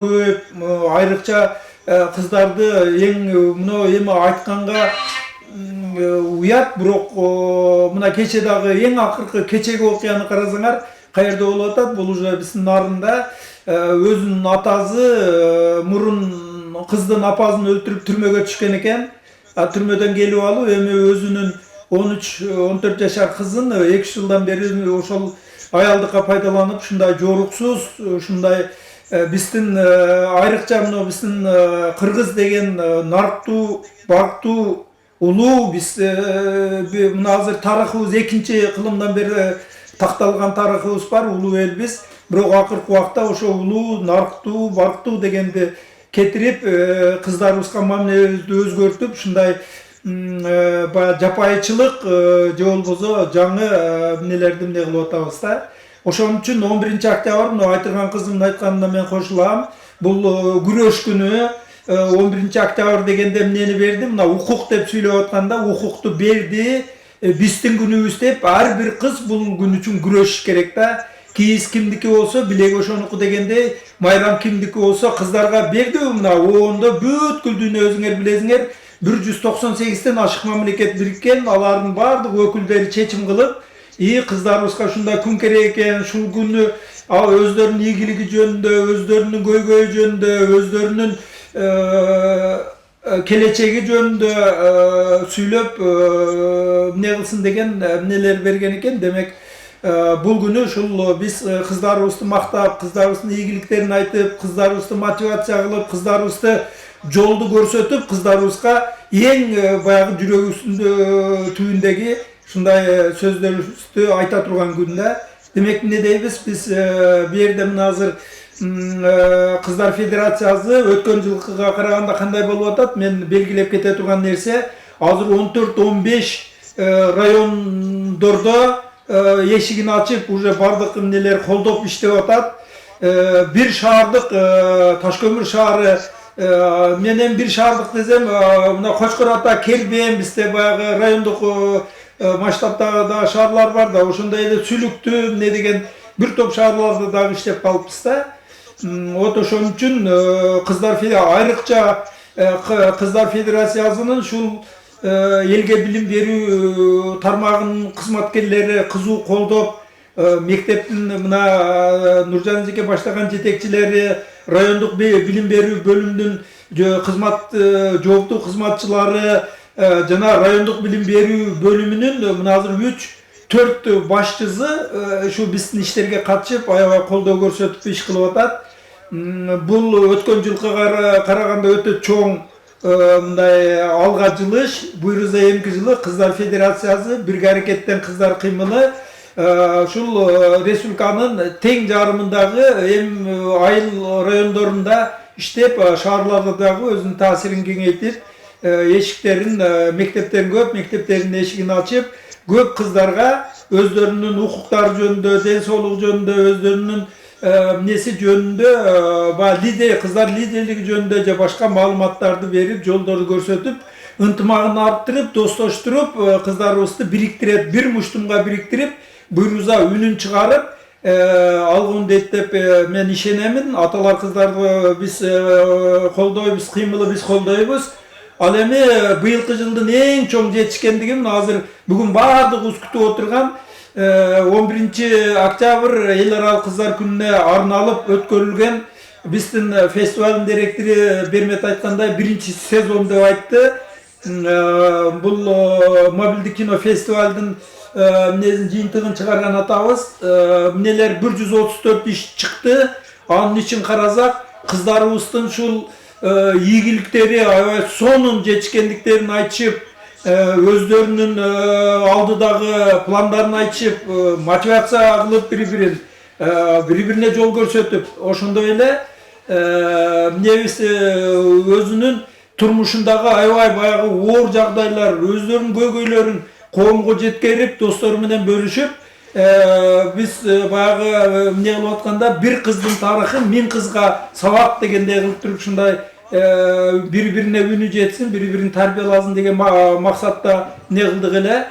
Ayrıkça kızdardı mına эми айтканга уят, бирок мына кечедагы эң акыркы кечеги окуяны карасаңар каерде болуп атат. Бул уже биздин нарында өзүнүн атасы мурун кыздын апасын өлтүрүп түрмөгө түшкөн экен. Түрмөдөн келип алып эми өзүнүн 13-14 жашар кызын 2 жылдан бери ошол аялдыкка пайдаланып, ушундай жоруксуз, ушундай биздин айрыкча мына биздин кыргыз деген нарктуу, барктуу, улуу, биз мына азыр тарыхыбыз 2-кылымдан бери такталган тарыхыбыз бар, улуу элбиз. Бирок акыркы убакта ошо улуу, нарктуу, барктуу дегенди кетирип, кыздарыбызга мамилебизди өзгөртүп, ушундай жапайычылык же болбосо жаңы эмнелерди эмне кылып атабыз да. Ошон үчүн 11-октябрь мына айтырган кызымдын айтканына мен кошулам. Бул күрөш күнү 11-октябрь дегенде эмнени берди? Мына укук деп сүйлөп атканда укукту берди. Биздин күнүбүз деп ар бир кыз бул күн үчүн күрөшүш керек да. Кийиз кимдики болсо билеги ошонуку дегендей, майрам кимдики болсо кыздарга берди. Мына оондо бүткүл дүйнө өзүңөр билесиңер 198ден ашык мамлекет бириккен, алардын бардык өкүлдөрү чечим кылып, кыздарыбызга ушундай күн керек экен, ушул күнү өздөрүнүн ийгилиги жөнүндө, өздөрүнүн көйгөйү жөнүндө, өздөрүнүн келечеги жөнүндө сүйлөп эмне кылсын деген эмнелер берген экен. Демек бул күнү ушул биз кыздарыбызды мактап, кыздарыбыздын ийгиликтерин айтып, кыздарыбызды мотивация кылып, кыздарыбызды жолду көрсөтүп, кыздарыбызга эң баягы жүрөгүбүздүн түбүндөгү ушундай сөздөрүбүздү айта турган күндө. Демек эмне дейбиз? Биз бу жерде мына азыр Кыздар Федерациясы өткөн жылкыга караганда кандай болуп атат? Мен белгилеп кете турган нерсе, азыр 14-15 райондордо эшигин ачып, уже бардык эмнелер колдоп иштеп атат. Бир шаардык Ташкөмүр шаары менен бир шаардык десем, мына Кочкор Ата, Кербен, бизде баягы райондук масштабтагы да шаарлар бар да, ошондой эле Сүлүктүү эмне деген бир топ шаарларда дагы иштеп калыпбыз да. Вот ошон үчүн айрыкча Кыздар Федерациясынын ушул элге билим берүү тармагынын кызматкерлери кызуу колдоп, мектептин мына Нуржан эжеке баштаган жетекчилери, райондук билим берүү бөлүмүнүн жооптуу кызматчылары жана райондук билим берүү бөлүмүнүн мына азыр 3-4 башчысы ушу биздин иштерге катышып, аябай колдоо көрсөтүп иш кылып атат. Бул өткөн жылкыга караганда өтө чоң мындай алга жылыш. Буйруза эмки жылы Кыздар Федерациясы бирге аракеттен кыздар кыймылы ушул республиканын тең жарымындагы эм айыл райондорунда иштеп, шаарларда дагы өзүнүн таасирин кеңейтип, эшиктерин, мектептерин көп, мектептердин эшигин ачып, көп кыздарга өздөрүнүн укуктары жөнүндө, ден соолугу жөнүндө, өздөрүнүн эмнеси жөнүндө, кыздар лидерлиги жөнүндө же башка маалыматтарды берип, жолдорду көрсөтүп, ынтымагын арттырып, достоштуруп, кыздарыбызды бириктирип, бир муштумга бириктирип, буйруза үнүн чыгарып алган дейт деп мен ишенемин. Аталар кыздарды биз колдойбуз, кыймылы биз колдойбуз. Ал эми быйылкы жылдын эң чоң жетишкендиги азыр бүгүн баардыгыбыз күтүп отурган 11-октябрь эл аралык кыздар күнүнө арналып өткөрүлгөн биздин фестивалдын директору Бермет айткандай 1-сезон деп айтты. Бул мобилдик кино фестивалдын жыйынтыгын чыгарган атабыз. Эмнелер 134 иш чыкты. Анын ичин карасак, кыздарыбыздын ушул ийгиликтери, аябай сонун жетишкендиктерин айтышып, өздөрүнүн алдыдагы пландарын айтышып, мотивация кылып бири-бирине жол көрсөтүп, ошондой эле эмнебиз өзүнүн турмушундагы аябай баягы оор жагдайлар, өздөрүнүн көйгөйлөрүн коомго жеткерип, достору менен бөлүшүп, биз баягы эмне кылып атканда бир кыздын тарыхы 1000 кызга сабак дегендей кылып туруп, ушундай бири-бирине үнү жетсин, бири-бирин тарбияласын деген максатта эмне кылдык эле.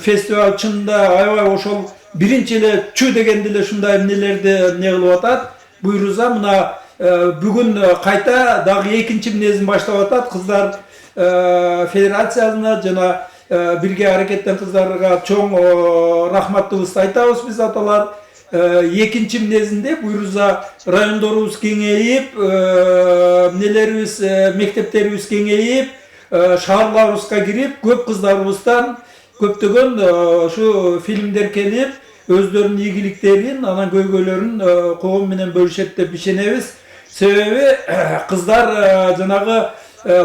Фестиваль чынында аябай ошол биринчи эле чү дегенде эле ушундай эмнелерди эмне кылып атат. Буйруза мына Бүгін қайта дағы екінші мінезін баштап атат. Қыздар федерациясына жана бирге аракеттен кыздарға чоң рахматтыбызды айтабыз биз аталар. Екінші мінезінде буйруза райондорубуз кеңейип, нелерибиз мектептерибиз кеңейип, шаарларыбызга кирип, көп кыздарыбыздан көптөгөн шу фильмдер келип, өздөрүнүн ийгиликтерин, анан көйгөйлөрүн коом менен бөлүшөт деп ишенебиз. Себеби кыздар жанагы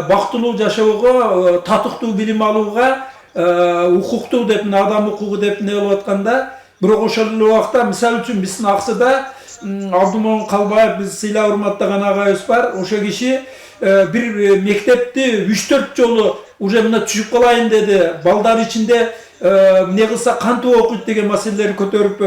бактылуу жашоого, татыктуу билим алууга укуктуу деп, адам укугу деп не болуп атканда, бирок ошол эле убакта мисалы үчүн биздин Аксыда Абдумомун Калбаев биз сыйлап урматтаган агайыбыз бар. Ошо киши бир мектепти 3-4 жолу уже мына түшүп калайын деди. Балдар ичинде эмне кылса кантип окуйт деген маселелерди көтөрүп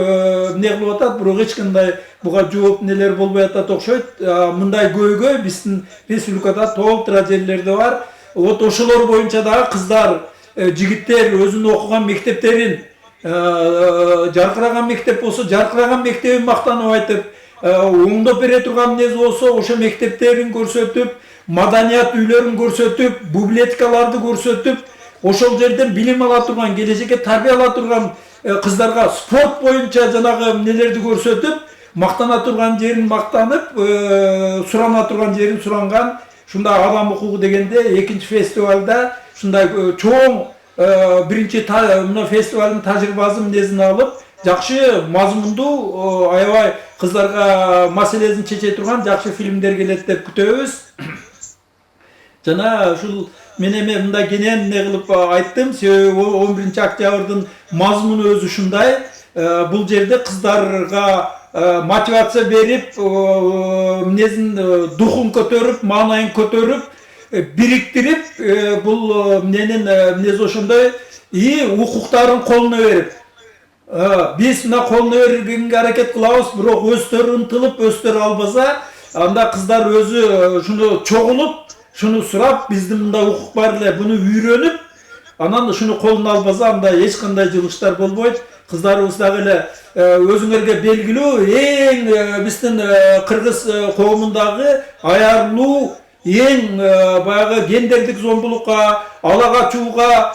эмне кылып атат, бирок эч кандай буга жооп нелер болбой атат окшойт. Мындай көйгөй биздин республикада толтура жерлерде бар. Вот ошолор боюнча дагы кыздар, жигиттер өзүнүн окуган мектептерин, жаркыраган мектеп болсо жаркыраган мектебин мактанып айтып, оңдоп бере турган эмнеси болсо ошо мектептерин көрсөтүп, маданият үйлөрүн көрсөтүп, библиотекаларды көрсөтүп, ошол жерден билим ала турган, келечекке тарбия ала турган кыздарга спорт боюнча жанагы эмнелерди көрсөтүп, мактана турган жерин мактанып, сурана турган жерин суранган, шундай адам укугу дегенде экинчи фестивалда шундай чоң биринчи мына фестивалдын тажрыйбасын эмнесин алып, жакшы мазмундуу, аябай кыздарга маселесин чече турган жакшы фильмдер келет деп күтөбүз. Жана ушул мен эми мындай кенен эмне кылып айттым, себеби 11 октябрдын мазмуну өзү ушундай. Бул жерде кыздарга мотивация берип, эмнесин духун көтөрүп, маанайын көтөрүп, бириктирип, бул эмнеси ошондой укуктарын колуна берип, биз мына колуна бергенге аракет кылабыз, бирок өздөрү ынтылып, өздөрү албаса, анда кыздар өзү шуну чогулуп, шуну сурап, биздин мындай укук бар эле, буну үйрөнүп, анан шуну колуна албаса, анда эч кандай жылыштар болбойт. Кыздарыбыз дагы эле өзүңөргө белгилүү, эң биздин кыргыз коомундагы аярлуу, эң баягы гендердик зомбулукка, ала качууга,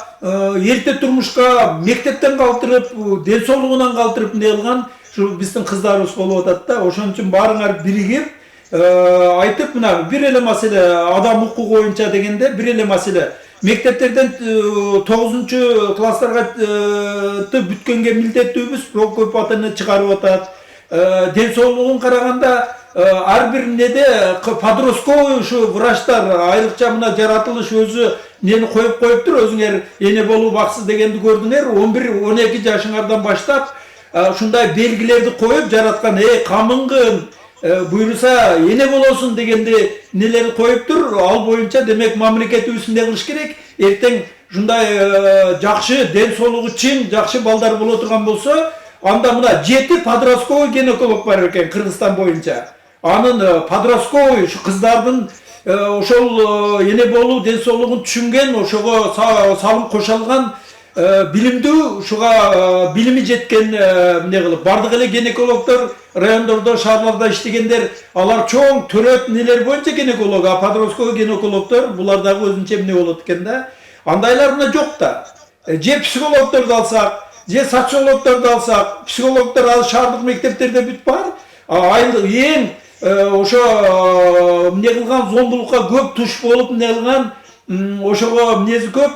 эрте турмушка, мектептен калтырып, ден соолугунан калтырып эмне кылган ушу биздин кыздарыбыз болуп атат да. Ошон үчүн баарыңар биригип айтып, мына бир эле маселе адам укугу боюнча дегенде бир эле маселе. Мектептерден 9 класстарга бүткөнгө милдеттүүбүз, бирок көп ата-эне чыгарып атат. Ден соолугун караганда ар бир неде подростковый ушу врачтар айрыкча мына жаратылыш өзү нени коюп коюптур. Өзүңөр эне болуу баксыз дегенди көрдүңөр. 11-12 жашыңардан баштап ушундай белгилерди коюп жараткан, камынгын, буйруса эне болосун дегенди нелерди коюптур. Ал боюнча демек мамлекетибиз эмне кылыш керек? Эртең ушундай жакшы ден соолугу чың, жакшы балдар боло турган болсо, анда мына 7 подростковый гинеколог бар экен Кыргызстан боюнча. Анын подростковый ушу кыздардын ошол эне болуу ден соолугун түшүнгөн, ошого салым кошулган билимдүү, ушуга билими жеткен эмне кылып, бардык эле гинекологдор райондордо, шаарларда иштегендер, алар чоң төрөт нелер боюнча гинеколог, а подростковый гинекологдор булар дагы өзүнчө эмне болот экен да. Андайлар мына жок да. Же психологдорду алсак, же социологдорду алсак, психологдор ал шаардык мектептерде бүт бар. Айлык эң ошо эмне кылган зомбулукка көп туш болуп эмне кылган, ошого эмнеси көп.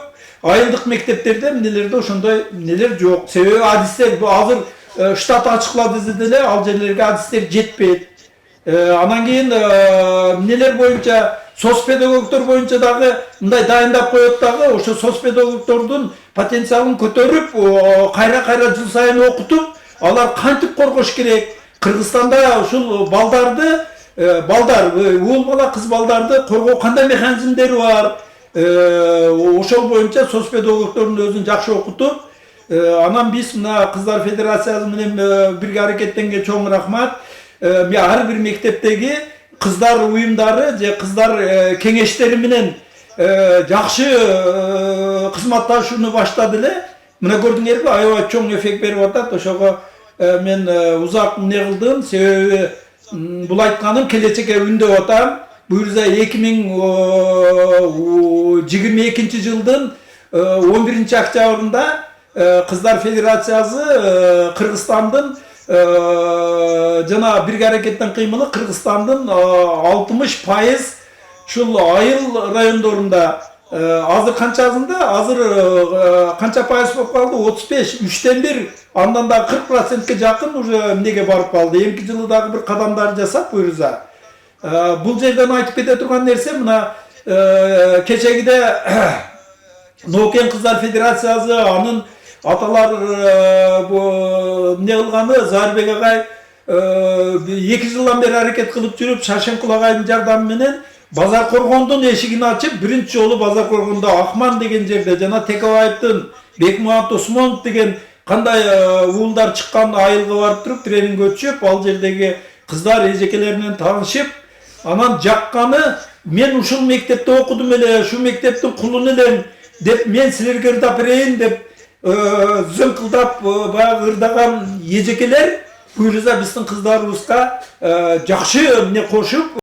Айылдык мектептерде эмнелерде ошондой эмнелер жок. Себеби адистер азыр штат ачыклады деле, ал жерлерге адистер жетпейт. Анан кийин эмнелер боюнча, соцпедагогдор боюнча дагы мындай дайындап коет дагы, ошо соцпедагогдордун потенциалын көтөрүп, кайра жыл сайын окутуп, алар кантип коргош керек? Кыргызстанда ушул балдарды, уул бала, кыз балдарды коргоо кандай механизмдери бар? Ошол боюнча соцпедагогдордун өзүн жакшы окутуп, анан биз мына Кыздар Федерациясы менен бирге аракеттенген чоң рахмат. Ар бир мектептеги кыздар уюмдары же кыздар кеңештери менен жакшы кызматташууну баштады эле. Мына көрдүңөрбү, аябай чоң эффект берип атат. Ошого мен узак эмне кылдым, себеби Bul aytkaным келечекке үндөп атам. Buyursa 2022 жылдын 11 октябрында Kızlar Federasyası Kırgızistan'dın jana bir hareketten kıymılı Kırgızistan'dın 60% şul ayıl rayonlarında hazır kançasında hazır kança payız bolup kaldı 35 3'ten 1 andan da 40%'ke jakın уже nege barıp kaldı. Emki жылы dagı bir kadamlar jasap buyursa. Bul жерден айтып kete turgan nerse mına keçegide Noken Kızlar Federasyası anın atalar bu ne kılgаны Zarbek agay 2 жылдан beri hareket kılıp жүрüp Şaşenkul agayдын jardamı menен Bazarkorgondун eşigini açıp birinci жолу Bazarkorgondо Akman деген жерде жана Tekebаевдин Бекмурат Осмонов деген кандай уулдар чыккан айылга барып туруп тренинг өтүшүп ал жердеги кыздар эжекелер менен таанышып анан жакканы мен ушул мектепте окудум эле шу мектептин кулуну элем деп мен силерге ырдап берейин деп зыңкылдап баягы ырдаган эжекелер буюрса биздин кыздарыбызга жакшы эмне кошуп